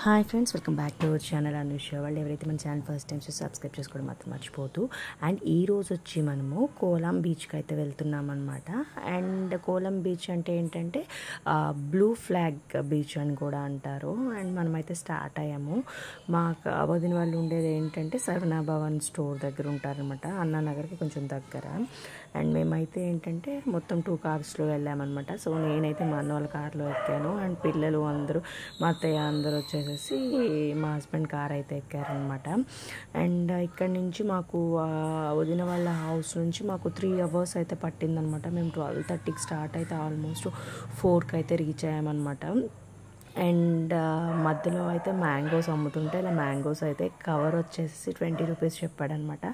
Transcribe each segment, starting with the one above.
Hi friends, welcome back to our channel Anusha. వాళ్ళు ఎవరైతే మన ఛానల్ ఫస్ట్ టైం సబ్స్క్రైబ్ చేసుకోవడం మాత్రం మర్చిపోతూ. అండ్ ఈ రోజు వచ్చి మనము కోలం బీచ్కి అయితే వెళ్తున్నాం అనమాట. అండ్ కోలం బీచ్ అంటే ఏంటంటే బ్లూ ఫ్లాగ్ బీచ్ అని కూడా అంటారు. అండ్ మనమైతే స్టార్ట్ అయ్యాము. మా వదిన వాళ్ళు ఉండేది ఏంటంటే సర్వనా భవన్ స్టోర్ దగ్గర ఉంటారనమాట, అన్నానగర్కి కొంచెం దగ్గర. అండ్ మేమైతే ఏంటంటే మొత్తం 2 కార్స్లో వెళ్ళామన్నమాట. సో నేనైతే మా అన్న వాళ్ళ కార్లో ఎక్కాను. అండ్ పిల్లలు అందరూ, మా అత్తయ్య అందరూ వచ్చేసేసి మా హస్బెండ్ కార్ అయితే ఎక్కారనమాట. అండ్ ఇక్కడ నుంచి మాకు వదిన వాళ్ళ హౌస్ నుంచి మాకు 3 అవర్స్ అయితే పట్టిందనమాట. మేము 12:30కి స్టార్ట్ అయితే ఆల్మోస్ట్ 4కి అయితే రీచ్ అయ్యామన్నమాట. అండ్ మధ్యలో అయితే మ్యాంగోస్ అమ్ముతుంటే ఇలా మ్యాంగోస్ అయితే కవర్ వచ్చేసి 20 రూపీస్ చెప్పాడనమాట.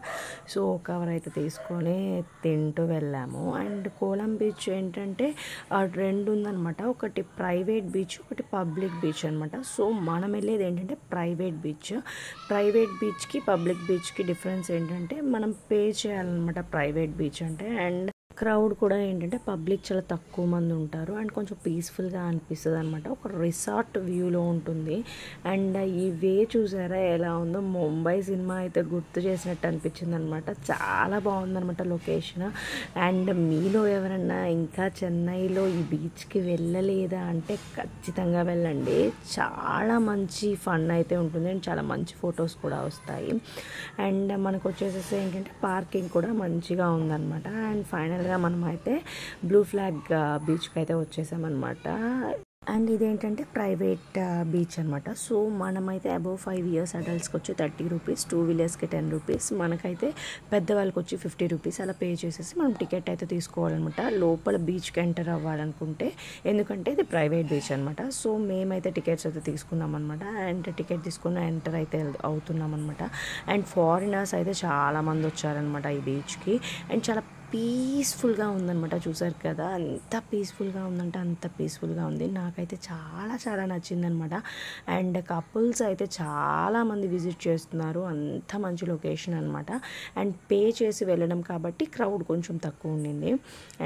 సో కవర్ అయితే తీసుకొని తింటూ వెళ్ళాము. అండ్ కోలం బీచ్ ఏంటంటే 2 ఉందనమాట. ఒకటి ప్రైవేట్ బీచ్, ఒకటి పబ్లిక్ బీచ్ అనమాట. సో మనం వెళ్ళేది ఏంటంటే ప్రైవేట్ బీచ్. ప్రైవేట్ బీచ్కి పబ్లిక్ బీచ్కి డిఫరెన్స్ ఏంటంటే మనం పే చేయాలన్నమాట ప్రైవేట్ బీచ్ అంటే. అండ్ క్రౌడ్ కూడా ఏంటంటే పబ్లిక్ చాలా తక్కువ మంది ఉంటారు. అండ్ కొంచెం పీస్ఫుల్గా అనిపిస్తుంది అనమాట. ఒక రిసార్ట్ వ్యూలో ఉంటుంది. అండ్ ఈ వే చూసారా ఎలా ఉందో, ముంబై సినిమా అయితే గుర్తు చేసినట్టు అనిపించింది అనమాట. చాలా బాగుందనమాట లొకేషన్. అండ్ మీలో ఎవరన్నా ఇంకా చెన్నైలో ఈ బీచ్కి వెళ్ళలేదా అంటే ఖచ్చితంగా వెళ్ళండి. చాలా మంచి ఫన్ అయితే ఉంటుంది. అండ్ చాలా మంచి ఫొటోస్ కూడా వస్తాయి. అండ్ మనకు వచ్చేసేసి ఏంటంటే పార్కింగ్ కూడా మంచిగా ఉందన్నమాట. అండ్ ఫైనల్గా మనం అయితే బ్లూ ఫ్లాగ్ బీచ్కి అయితే వచ్చేసామన్నమాట. అండ్ ఇదేంటంటే ప్రైవేట్ బీచ్ అనమాట. సో మనమైతే అబోవ్ 5 years అడల్ట్స్కి వచ్చి 30 రూపీస్, 2 వీలర్స్కి 10 రూపీస్, మనకైతే పెద్దవాళ్ళకి వచ్చి 50 రూపీస్ అలా పే చేసేసి మనం టికెట్ అయితే తీసుకోవాలన్నమాట లోపల బీచ్కి ఎంటర్ అవ్వాలనుకుంటే. ఎందుకంటే ఇది ప్రైవేట్ బీచ్ అనమాట. సో మేమైతే టికెట్స్ అయితే తీసుకున్నాం అనమాట. అండ్ టికెట్ తీసుకున్న ఎంటర్ అయితే అవుతున్నాం అనమాట. అండ్ ఫారినర్స్ అయితే చాలామంది వచ్చారనమాట ఈ బీచ్కి. అండ్ చాలా పీస్ఫుల్గా ఉందన్నమాట. చూసారు కదా ఎంత పీస్ఫుల్గా ఉందంటే అంత పీస్ఫుల్గా ఉంది. నాకైతే చాలా చాలా నచ్చిందనమాట. అండ్ కపుల్స్ అయితే చాలామంది విజిట్ చేస్తున్నారు. అంత మంచి లొకేషన్ అనమాట. అండ్ పే చేసి వెళ్ళడం కాబట్టి క్రౌడ్ కొంచెం తక్కువ ఉండింది.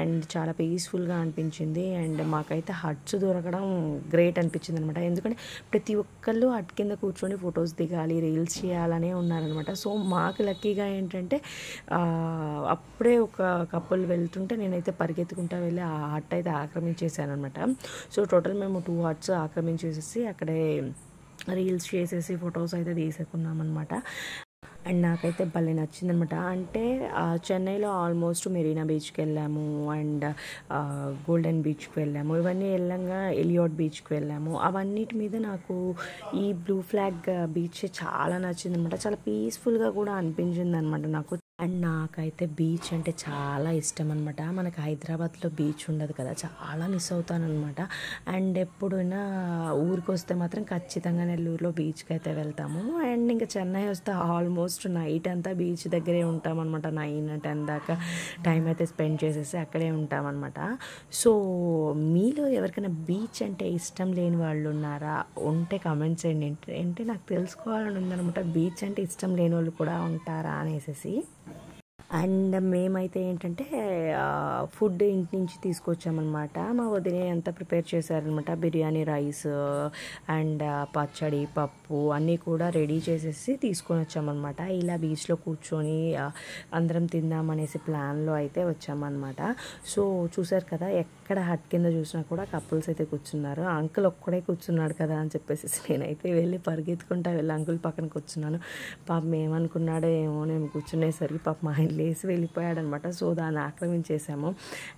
అండ్ చాలా పీస్ఫుల్గా అనిపించింది. అండ్ మాకైతే హట్స్ దొరకడం గ్రేట్ అనిపించింది అనమాట. ఎందుకంటే ప్రతి ఒక్కళ్ళు హట్ కింద కూర్చొని ఫొటోస్ దిగాలి, రీల్స్ చేయాలనే ఉన్నారనమాట. సో మాకు లక్కీగా ఏంటంటే అప్పుడే ఒక కపుల్ వెళ్తుంటే నేనైతే పరిగెత్తుకుంటా వెళ్ళి ఆ హట్ అయితే ఆక్రమించేసాను అనమాట. సో టోటల్ మేము 2 హట్స్ ఆక్రమించేసేసి అక్కడే రీల్స్ చేసేసి ఫొటోస్ అయితే తీసుకున్నాం అనమాట. అండ్ నాకైతే భలే నచ్చిందనమాట. అంటే చెన్నైలో ఆల్మోస్ట్ మెరీనా బీచ్కి వెళ్ళాము. అండ్ గోల్డెన్ బీచ్కి వెళ్ళాము. ఇవన్నీ వెళ్ళంగా ఎలియోట్ బీచ్కి వెళ్ళాము. అవన్నిటి మీద నాకు ఈ బ్లూ ఫ్లాగ్ బీచ్ చాలా నచ్చిందనమాట. చాలా పీస్ఫుల్గా కూడా అనిపించింది అనమాట నాకు. అండ్ నాకైతే బీచ్ అంటే చాలా ఇష్టం అనమాట. మనకు హైదరాబాద్లో బీచ్ ఉండదు కదా, చాలా మిస్ అవుతాను అనమాట. అండ్ ఎప్పుడైనా ఊరికి వస్తే మాత్రం ఖచ్చితంగా నెల్లూరులో బీచ్కి అయితే వెళ్తాము. అండ్ ఇంకా చెన్నై వస్తే ఆల్మోస్ట్ నైట్ అంతా బీచ్ దగ్గరే ఉంటామన్నమాట. 9-10 దాకా టైం అయితే స్పెండ్ చేసేసి అక్కడే ఉంటామన్నమాట. సో మీలో ఎవరికైనా బీచ్ అంటే ఇష్టం లేని వాళ్ళు ఉన్నారా? ఉంటే కామెంట్స్ చేయండి. అంటే నాకు తెలుసుకోవాలని ఉందనమాట, బీచ్ అంటే ఇష్టం లేని వాళ్ళు కూడా ఉంటారా అనేసి. అండ్ మేమైతే ఏంటంటే ఫుడ్ ఇంటి నుంచి తీసుకొచ్చామన్నమాట. మా వదినే అంతా ప్రిపేర్ చేశారనమాట. బిర్యానీ రైస్ అండ్ పచ్చడి, పప్పు అన్నీ కూడా రెడీ చేసేసి తీసుకొని వచ్చామన్నమాట. ఇలా బీచ్లో కూర్చొని అందరం తిందామనేసి ప్లాన్లో అయితే వచ్చామన్నమాట. సో చూసారు కదా, ఎక్కడ హట్ కింద చూసినా కూడా కపుల్స్ అయితే కూర్చున్నారు. అంకుల్ ఒక్కడే కూర్చున్నాడు కదా అని చెప్పేసి నేనైతే వెళ్ళి పరిగెత్తుకుంటా వెళ్ళి అంకుల్ పక్కన కూర్చున్నాను. పాపం ఏమనుకున్నాడో ఏమో, నేను కూర్చునేసరికి పాప మా ఆయన లేసి వెళ్ళిపోయాడనమాట. సో దాన్ని ఆక్రమించేసాము.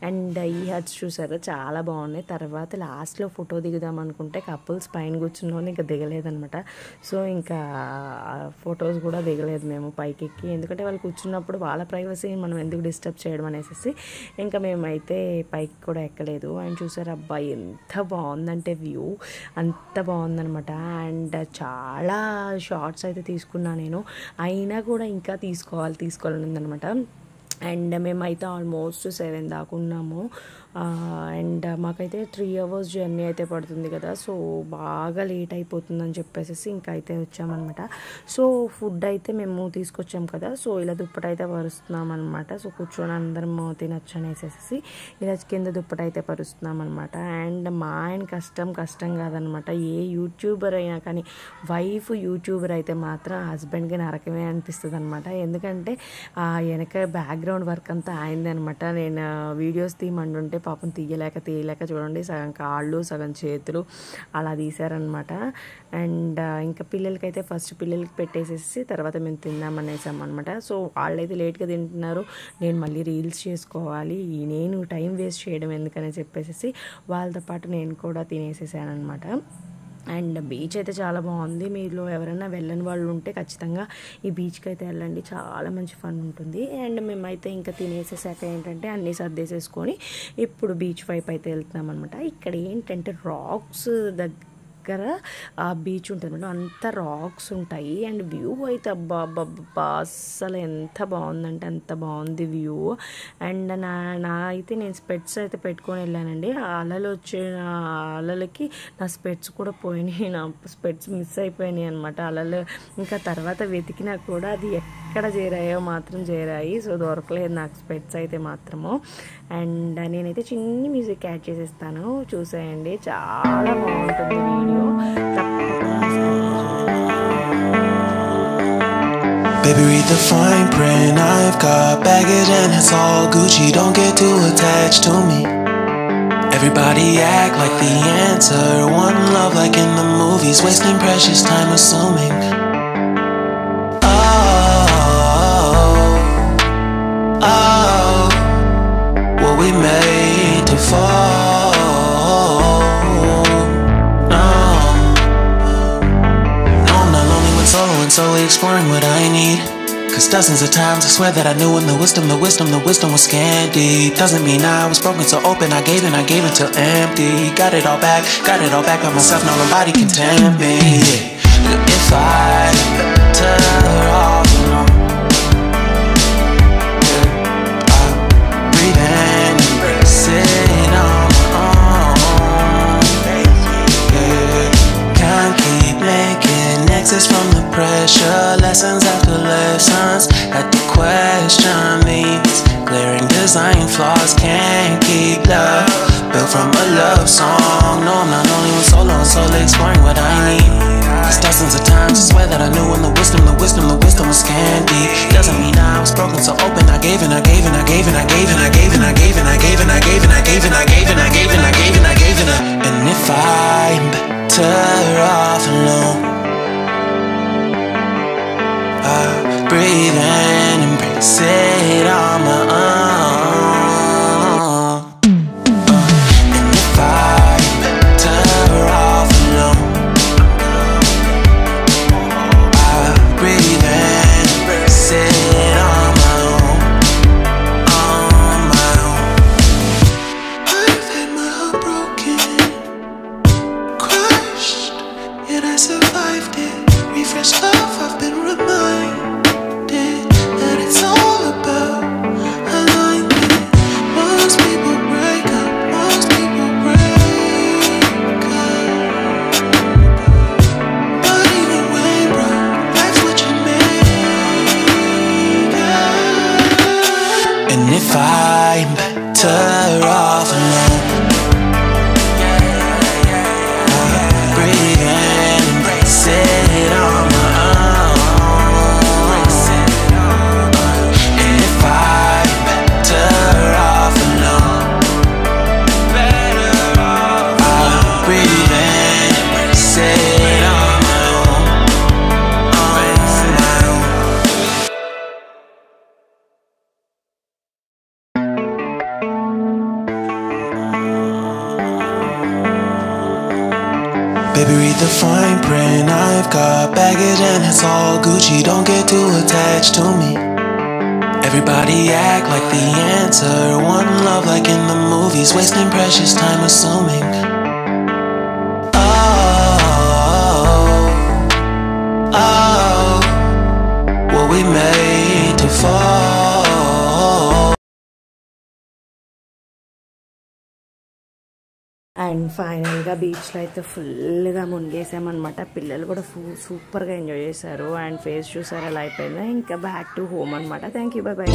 అండ్ ఈ హట్స్ చూసారా చాలా బాగున్నాయి. తర్వాత లాస్ట్లో ఫోటో దిగుదాం అనుకుంటే కపుల్స్ పైన కూర్చున్న వాళ్ళు ఇంకా దిగలేదనమాట. సో ఇంకా ఫొటోస్ కూడా దిగలేదు మేము పైకి ఎక్కి. ఎందుకంటే వాళ్ళు కూర్చున్నప్పుడు వాళ్ళ ప్రైవసీ మనం ఎందుకు డిస్టర్బ్ చేయడం అనేసి ఇంకా మేమైతే పైకి కూడా ఎక్కలేదు. అండ్ చూసారు అబ్బాయి ఎంత బాగుందంటే వ్యూ అంత బాగుందనమాట. అండ్ చాలా షార్ట్స్ అయితే తీసుకున్నా నేను. అయినా కూడా ఇంకా తీసుకోవాలని ఉందనమాట. అండ్ మేమైతే ఆల్మోస్ట్ 7 దాకా ఉన్నాము. అండ్ మాకైతే 3 hours జర్నీ అయితే పడుతుంది కదా, సో బాగా లేట్ అయిపోతుందని చెప్పేసి ఇంకా అయితే వచ్చామన్నమాట. సో ఫుడ్ అయితే మేము తీసుకొచ్చాం కదా, సో ఇలా దుప్పట అయితే పరుస్తున్నాం అనమాట. సో కూర్చొని అందరం తినొచ్చు అనేసి ఇలా కింద దుప్పట అయితే పరుస్తున్నాం అనమాట. అండ్ మా ఆయన కష్టం కాదనమాట. ఏ యూట్యూబర్ అయినా కానీ వైఫ్ యూట్యూబర్ అయితే మాత్రం హస్బెండ్కి నరకమే అనిపిస్తుంది అనమాట. ఎందుకంటే వెనక బ్యాక్గ్రౌండ్ వర్క్ అంతా అయింది అనమాట. నేను వీడియోస్ తీయమంటుంటే పాపం తీయలేక చూడండి, సగం కాళ్ళు సగం చేతులు అలా తీశారనమాట. అండ్ ఇంకా పిల్లలకైతే ఫస్ట్ పిల్లలకి పెట్టేసేసి తర్వాత మేము తిందామనేసాం అనమాట. సో వాళ్ళైతే లేట్గా తింటున్నారు, నేను మళ్ళీ రీల్స్ చేసుకోవాలి, నేను టైం వేస్ట్ చేయడం ఎందుకని చెప్పేసి వాళ్ళతో పాటు నేను కూడా తినేసేసాను అనమాట. అండ్ బీచ్ అయితే చాలా బాగుంది. మీలో ఎవరైనా వెళ్ళని వాళ్ళు ఉంటే ఖచ్చితంగా ఈ బీచ్కి అయితే వెళ్ళండి, చాలా మంచి ఫన్ ఉంటుంది. అండ్ మేమైతే ఇంకా తినేసేసాక ఏంటంటే అన్నీ సర్దేసేసుకొని ఇప్పుడు బీచ్ వైపు అయితే వెళ్తున్నాం అనమాట. ఇక్కడ ఏంటంటే రాక్స్ దగ్గర ఆ బీచ్ ఉంటుంది మేడం, అంత రాక్స్ ఉంటాయి. అండ్ వ్యూ అయితే అబ్బా అస్సలు ఎంత బాగుందంటే అంత బాగుంది వ్యూ. అండ్ నా అయితే నేను స్పెట్స్ అయితే పెట్టుకొని వెళ్ళానండి. ఆ అలలు వచ్చిన అలలకి నా స్పెట్స్ కూడా పోయినాయి, నా స్పెట్స్ మిస్ అయిపోయినాయి అనమాట అలలు. ఇంకా తర్వాత వెతికినా కూడా అది ఎక్కడ చేరాయో మాత్రం చేరాయి, సో దొరకలేదు నాకు స్పెట్స్ అయితే మాత్రము. అండ్ నేనైతే చిన్ని మ్యూజిక్ యాడ్ చేసేస్తాను, చూసేయండి, చాలా బాగుంటుంది video. Baby, read the fine print. I've got baggage and it's all Gucci. Don't get too attached to me. Everybody act like the answer. One love like in the movies. Wasting precious time assuming. What we made to fall. No, I'm not lonely when solo and solely exploring what I need. Cause dozens of times I swear that I knew when the wisdom was scanty. Doesn't mean I was broken so open, I gave it till empty. Got it all back by myself, now nobody can tempt me. If I better off alone, breathe in, embrace it on my own. Can't keep making exits from the pressure. Lessons after lessons, had to question these glaring design flaws. Can't keep love built from a love song. No, I'm not only with solo and solely exploring what I need. Cause dozens of times I swear that I knew when the wisdom was scanty. Doesn't mean I was broken so open, I gave it. And if I'm better off alone, I breathe in, embrace it on my own. And if I'm better off alone, I breathe in, embrace it on my own. I've had my heart broken, crushed, yet I survived it. Refreshed love, I've been reminded that it's all about alignment. Most people break up, but even when broke, life's what you make it. And if I'm better off alone, breathe in, embrace it on my own. And if I'm better off alone, I'll breathe in, embrace it on my own. Baby, read the fine print. I've got baggage and it's all Gucci. Don't get too attached to me. Everybody act like the answer. One love like in the movies. Wasting precious time assuming. What we made to fall. And ఫైనల్గా బీచ్లో అయితే ఫుల్గా మునిగేసామన్నమాట. పిల్లలు కూడా సూపర్గా enjoy చేశారు. And face చూసారు ఎలా అయిపోయిందో. ఇంకా బ్యాక్ టు హోమ్ అనమాట. Thank you, by by.